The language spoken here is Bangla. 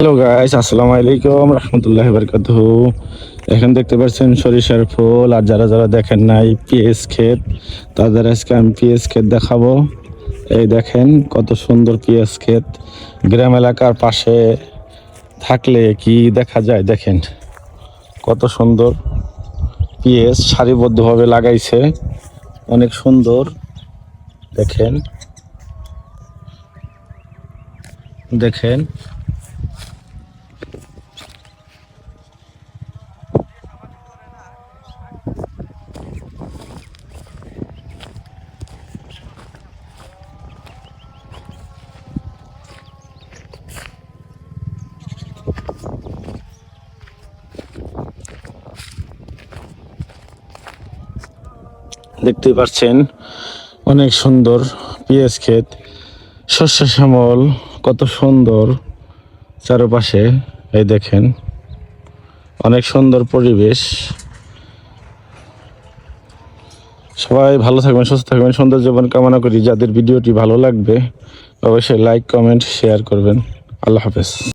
হ্যালো গাইস, আসসালামু আলাইকুম রহমতুল্লাহি বারাকাতুহু। এখন দেখতে পাচ্ছেন সরিষার ফুল। আর যারা যারা দেখেন নাই পিএস ক্ষেত, তাদের আজকে আমি পিএস ক্ষেত দেখাবো। এই দেখেন কত সুন্দর পিএস ক্ষেত। গ্রাম এলাকার পাশে থাকলে কি দেখা যায়, দেখেন কত সুন্দর পিএস সারিবদ্ধভাবে লাগাইছে, অনেক সুন্দর। দেখেন দেখেন দেখতেই পাচ্ছেন অনেক সুন্দর পিএস ক্ষেত, শস্য শ্যামল, কত সুন্দর চারপাশে। এই দেখেন অনেক সুন্দর পরিবেশ। সবাই ভালো থাকবেন, সুস্থ থাকবেন, সুন্দর জীবন কামনা করি। যাদের ভিডিওটি ভালো লাগবে অবশ্যই লাইক, কমেন্ট, শেয়ার করবেন। আল্লাহ হাফেজ।